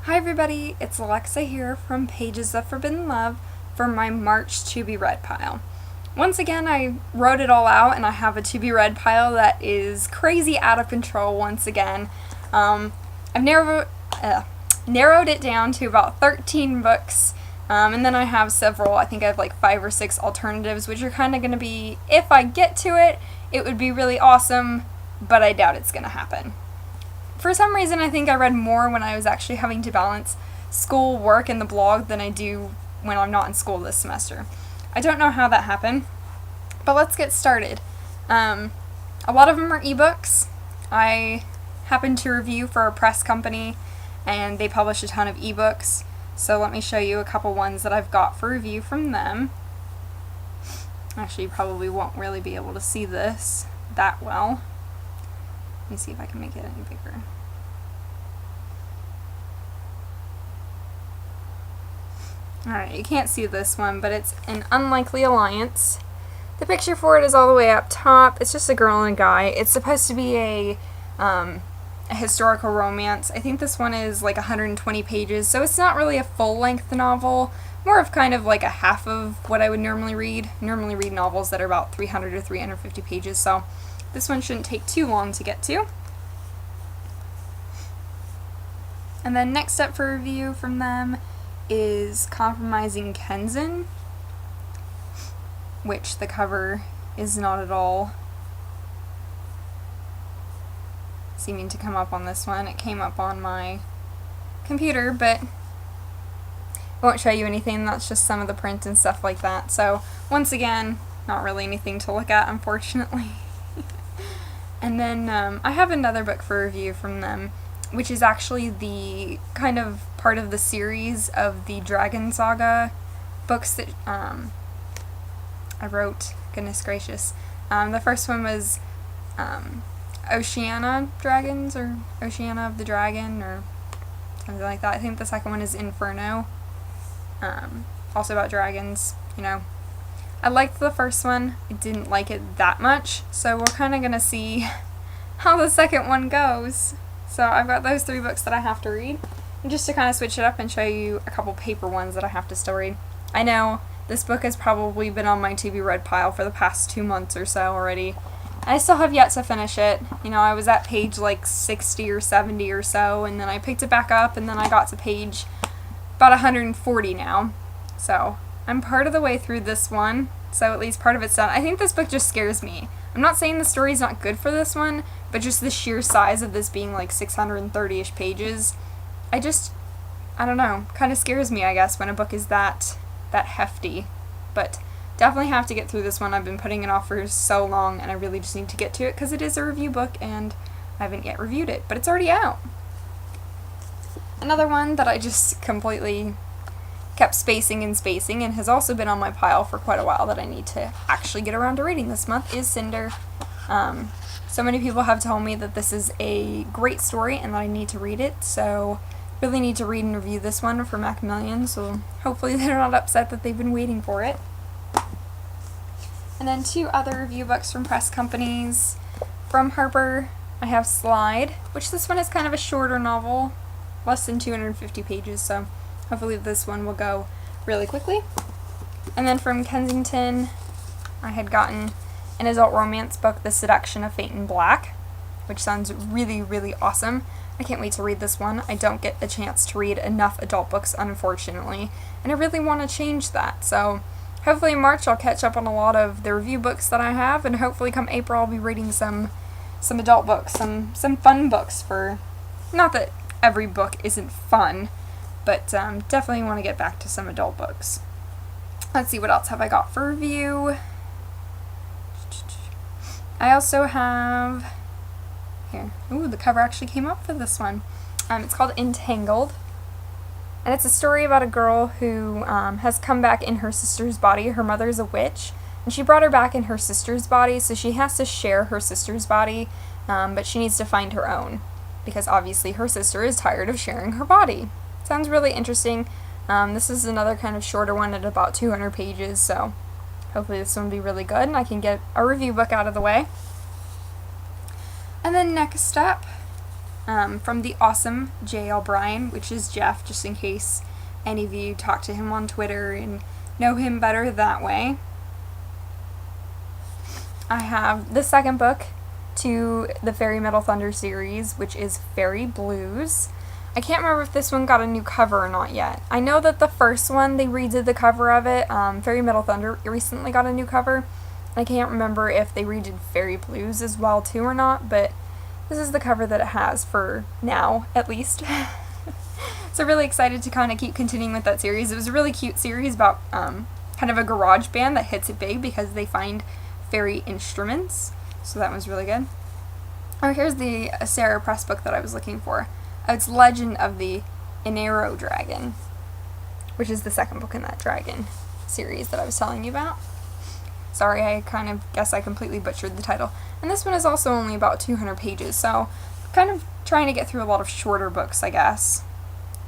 Hi everybody, it's Alexa here from Pages of Forbidden Love for my March to be read pile. Once again, I wrote it all out and I have a to be read pile that is crazy out of control once again. I've narrowed it down to about 13 books, and then I have several, I think I have like 5 or 6 alternatives, which are kind of going to be, if I get to it, it would be really awesome, but I doubt it's going to happen. For some reason, I think I read more when I was actually having to balance school, work, and the blog than I do when I'm not in school this semester. I don't know how that happened, but let's get started. A lot of them are ebooks. I happened to review for a press company, and they publish a ton of ebooks, so let me show you a couple ones that I've got for review from them. Actually, you probably won't really be able to see this that well. Let me see if I can make it any bigger. Alright, you can't see this one, but it's An Unlikely Alliance. The picture for it is all the way up top. It's just a girl and a guy. It's supposed to be a historical romance. I think this one is like 120 pages, so it's not really a full-length novel. More of kind of like a half of what I would normally read. Normally read novels that are about 300 or 350 pages, so this one shouldn't take too long to get to. And then next up for review from them is Compromising Kenzin, which the cover is not at all seeming to come up on this one. It came up on my computer, but I won't show you anything. That's just some of the print and stuff like that. So once again, not really anything to look at, unfortunately. And then I have another book for review from them, which is actually the kind of part of the series of the Dragon Saga books that I wrote. Goodness gracious. The first one was Oceania Dragons, or Oceania of the Dragon, or something like that. I think the second one is Inferno. Also about dragons, you know. I liked the first one. I didn't like it that much, so we're kind of going to see how the second one goes. So I've got those 3 books that I have to read. And just to kind of switch it up and show you a couple paper ones that I have to still read. I know this book has probably been on my to be read pile for the past 2 months or so already. I still have yet to finish it. You know, I was at page like 60 or 70 or so, and then I picked it back up, and then I got to page about 140 now. So I'm part of the way through this one, so at least part of it's done. I think this book just scares me. I'm not saying the story's not good for this one, but just the sheer size of this being like 630-ish pages, I don't know, kind of scares me, I guess, when a book is that hefty. But definitely have to get through this one. I've been putting it off for so long, and I really just need to get to it because it is a review book, and I haven't yet reviewed it, but it's already out. Another one that I just completely kept spacing and has also been on my pile for quite a while that I need to actually get around to reading this month is Cinder. So many people have told me that this is a great story and that I need to read it, so really need to read and review this one for Macmillan, so hopefully they're not upset that they've been waiting for it. And then 2 other review books from press companies. From Harper, I have Slide, which this one is kind of a shorter novel, less than 250 pages, so hopefully this one will go really quickly. And then from Kensington, I had gotten an adult romance book, The Seduction of Fate in Black, which sounds really, really awesome. I can't wait to read this one. I don't get a chance to read enough adult books, unfortunately, and I really want to change that. So hopefully in March I'll catch up on a lot of the review books that I have, and hopefully come April I'll be reading some adult books, some fun books for, not that every book isn't fun, but definitely want to get back to some adult books. Let's see, what else have I got for review? I also have, here, ooh, the cover actually came up for this one. It's called Entangled, and it's a story about a girl who has come back in her sister's body. Her mother's a witch, and she brought her back in her sister's body, so she has to share her sister's body, but she needs to find her own, because obviously her sister is tired of sharing her body. Sounds really interesting. This is another kind of shorter one at about 200 pages, so hopefully this one will be really good and I can get a review book out of the way. And then next up, from the awesome J.L. Bryan, which is Jeff, just in case any of you talk to him on Twitter and know him better that way. I have the second book to the Fairy Metal Thunder series, which is Fairy Blues. I can't remember if this one got a new cover or not yet. I know that the first one, they redid the cover of it. Fairy Metal Thunder recently got a new cover. I can't remember if they redid Fairy Blues as well too or not, but this is the cover that it has for now, at least. So really excited to kind of keep continuing with that series. It was a really cute series about kind of a garage band that hits it big because they find fairy instruments. So that was really good. Oh, here's the Sarah Press book that I was looking for. It's Legend of the Inero Dragon, which is the second book in that dragon series that I was telling you about. Sorry, I kind of guess I completely butchered the title. And this one is also only about 200 pages, so kind of trying to get through a lot of shorter books, I guess.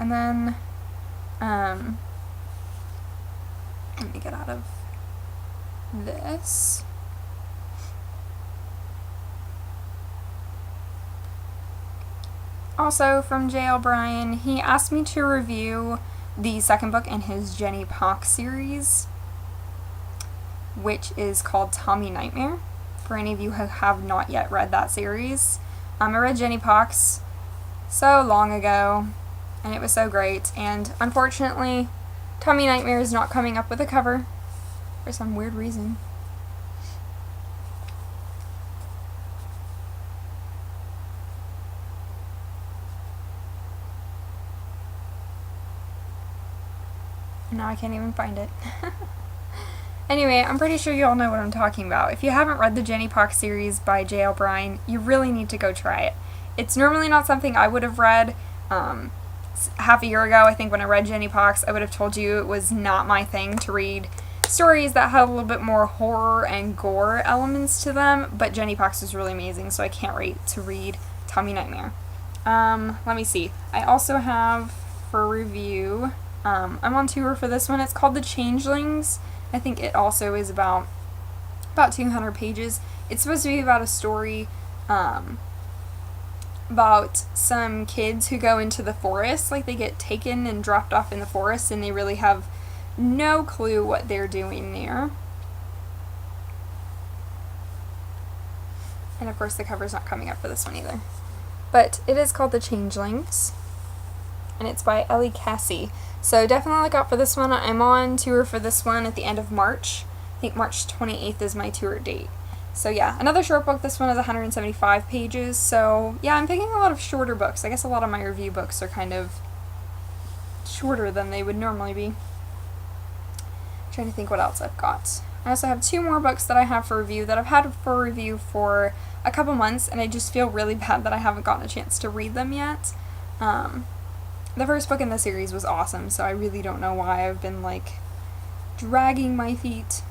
And then, let me get out of this. Also from J.L. Bryan, he asked me to review the second book in his Jenny Pock series, which is called Tommy Nightmare, for any of you who have not yet read that series. I read Jenny Pock's so long ago, and it was so great, and unfortunately, Tommy Nightmare is not coming up with a cover for some weird reason. Now I can't even find it. Anyway, I'm pretty sure you all know what I'm talking about. If you haven't read the Jenny Pock series by J.L. Bryan, you really need to go try it. It's normally not something I would have read. Half a year ago, I think, when I read Jenny Pock's, I would have told you it was not my thing to read stories that had a little bit more horror and gore elements to them, but Jenny Pock's was really amazing, so I can't wait to read Tommy Nightmare. Let me see. I also have, for review, I'm on tour for this one. It's called The Changelings. I think it also is about 200 pages. It's supposed to be about a story about some kids who go into the forest. Like, they get taken and dropped off in the forest, and they really have no clue what they're doing there. And of course the cover's not coming up for this one either. But it is called The Changelings, and it's by Ellie Cassie. So definitely look out for this one. I'm on tour for this one at the end of March. I think March 28th is my tour date. So yeah, another short book. This one is 175 pages. So yeah, I'm picking a lot of shorter books. I guess a lot of my review books are kind of shorter than they would normally be. Trying to think what else I've got. I also have 2 more books that I have for review that I've had for review for a couple months, and I just feel really bad that I haven't gotten a chance to read them yet. The first book in the series was awesome, so I really don't know why I've been, like, dragging my feet.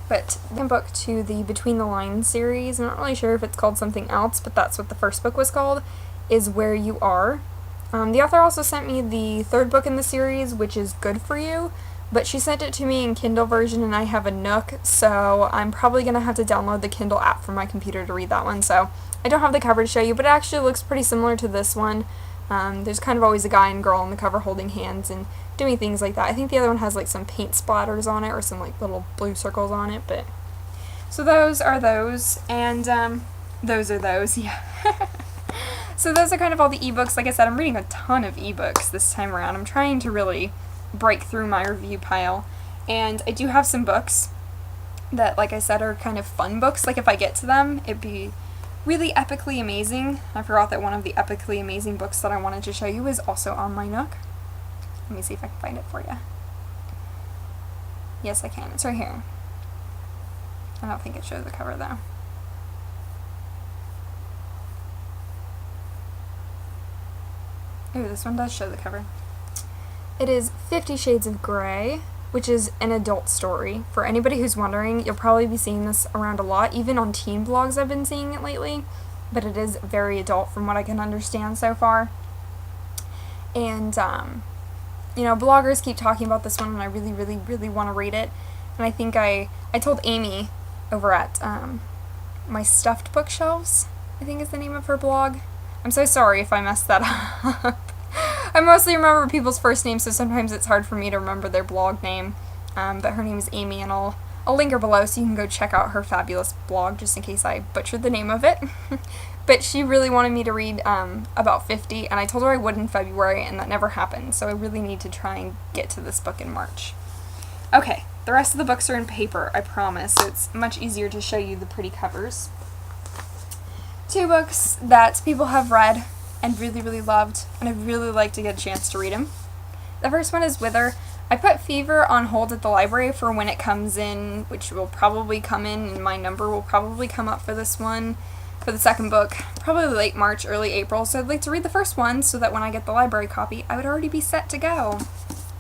But the book to the Between the Lines series, I'm not really sure if it's called something else, but that's what the first book was called, is Where You Are. The author also sent me the third book in the series, which is Good For You, but she sent it to me in Kindle version, and I have a Nook, so I'm probably going to have to download the Kindle app from my computer to read that one, so I don't have the cover to show you, but it actually looks pretty similar to this one. There's kind of always a guy and girl on the cover holding hands and doing things like that. I think the other one has like some paint splatters on it or some like little blue circles on it, but so those are those, and those are those, yeah. So those are kind of all the ebooks. Like I said, I'm reading a ton of ebooks this time around. I'm trying to really break through my review pile, and I do have some books that, like I said, are kind of fun books. Like, if I get to them, it'd be really epically amazing. I forgot that one of the epically amazing books that I wanted to show you is also on my Nook. Let me see if I can find it for you. Yes, I can. It's right here. I don't think it shows the cover, though. Ooh, this one does show the cover. It is 50 Shades of Grey, which is an adult story. For anybody who's wondering, you'll probably be seeing this around a lot. Even on teen blogs I've been seeing it lately. But it is very adult from what I can understand so far. And, you know, bloggers keep talking about this one, and I really, really, really want to read it. And I think I told Amy over at my stuffed bookshelves I think is the name of her blog. I'm so sorry if I messed that up. I mostly remember people's first names, so sometimes it's hard for me to remember their blog name. But her name is Amy, and I'll link her below so you can go check out her fabulous blog, just in case I butchered the name of it. But she really wanted me to read About 50, and I told her I would in February, and that never happened, so I really need to try and get to this book in March. Okay, the rest of the books are in paper, I promise, so it's much easier to show you the pretty covers. 2 books that people have read and really, really loved, and I'd really like to get a chance to read them. The first one is Wither. I put Fever on hold at the library for when it comes in, which will probably come in, and my number will probably come up for this one, for the second book, probably late March, early April, so I'd like to read the first one so that when I get the library copy, I would already be set to go.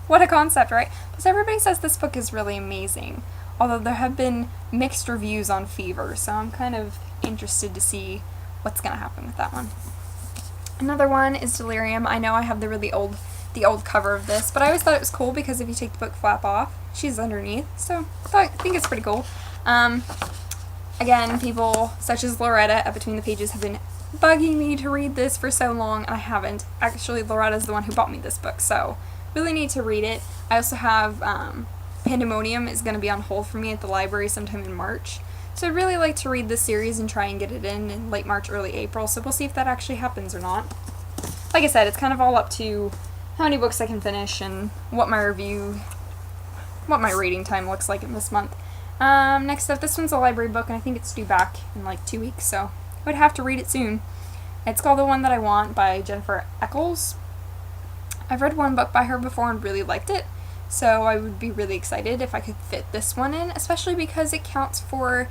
What a concept, right? Because everybody says this book is really amazing, although there have been mixed reviews on Fever, so I'm kind of interested to see what's going to happen with that one. Another one is Delirium. I know I have the old cover of this, but I always thought it was cool because if you take the book flap off, she's underneath, so I think it's pretty cool. Again, people such as Loretta at Between the Pages have been bugging me to read this for so long, and I haven't. Actually, Loretta's the one who bought me this book, so really need to read it. I also have Pandemonium is going to be on hold for me at the library sometime in March, so I'd really like to read this series and try and get it in late March, early April, so we'll see if that actually happens or not. Like I said, it's kind of all up to how many books I can finish and what my reading time looks like in this month. Next up, this one's a library book, and I think it's due back in like 2 weeks, so I would have to read it soon. It's called The One That I Want by Jennifer Eccles. I've read one book by her before and really liked it, so I would be really excited if I could fit this one in, especially because it counts for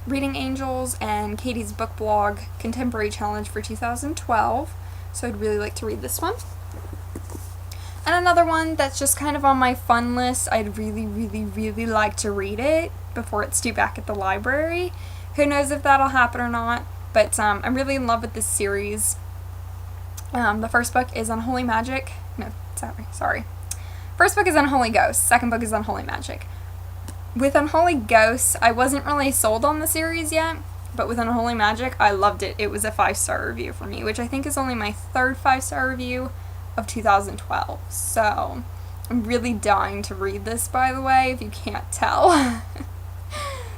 Reading Angels and Katie's book blog Contemporary Challenge for 2012, so I'd really like to read this one. And another one that's just kind of on my fun list, I'd really, really, really like to read it before it's due back at the library. Who knows if that'll happen or not, but I'm really in love with this series. The first book is Unholy Magic. No, sorry. First book is Unholy Ghosts. Second book is Unholy Magic. With Unholy Ghosts, I wasn't really sold on the series yet, but with Unholy Magic, I loved it. It was a 5-star review for me, which I think is only my third 5-star review of 2012. So, I'm really dying to read this, by the way, if you can't tell.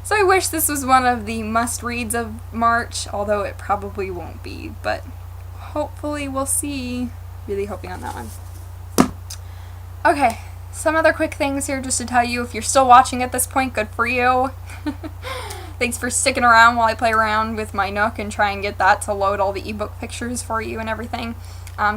So I wish this was one of the must-reads of March, although it probably won't be, but hopefully we'll see. Really hoping on that one. Okay, some other quick things here just to tell you, if you're still watching at this point, good for you. Thanks for sticking around while I play around with my Nook and try and get that to load all the ebook pictures for you and everything.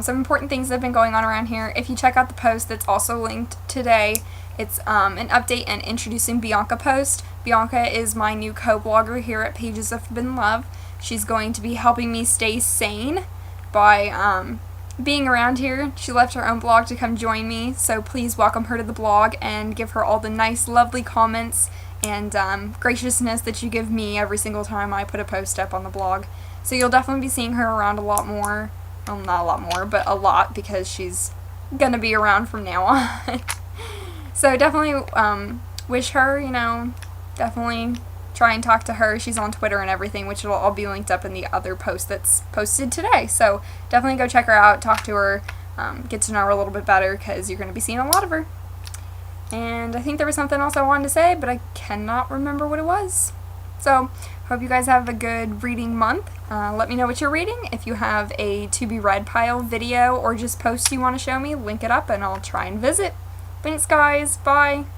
Some important things that have been going on around here. If you check out the post that's also linked today, it's an update and introducing Bianca post. Bianca is my new co-blogger here at Pages of Forbidden Love. She's going to be helping me stay sane by being around here. She left her own blog to come join me, so please welcome her to the blog and give her all the nice, lovely comments and graciousness that you give me every single time I put a post up on the blog. So you'll definitely be seeing her around a lot more. Well, not a lot more, but a lot, because she's gonna be around from now on. So definitely wish her, definitely try and talk to her. She's on Twitter and everything, which will all be linked up in the other post that's posted today. So definitely go check her out, talk to her, get to know her a little bit better, because you're going to be seeing a lot of her. And I think there was something else I wanted to say, but I cannot remember what it was. So, hope you guys have a good reading month. Let me know what you're reading. If you have a to-be-read pile video or just post you want to show me, link it up and I'll try and visit. Thanks guys, bye!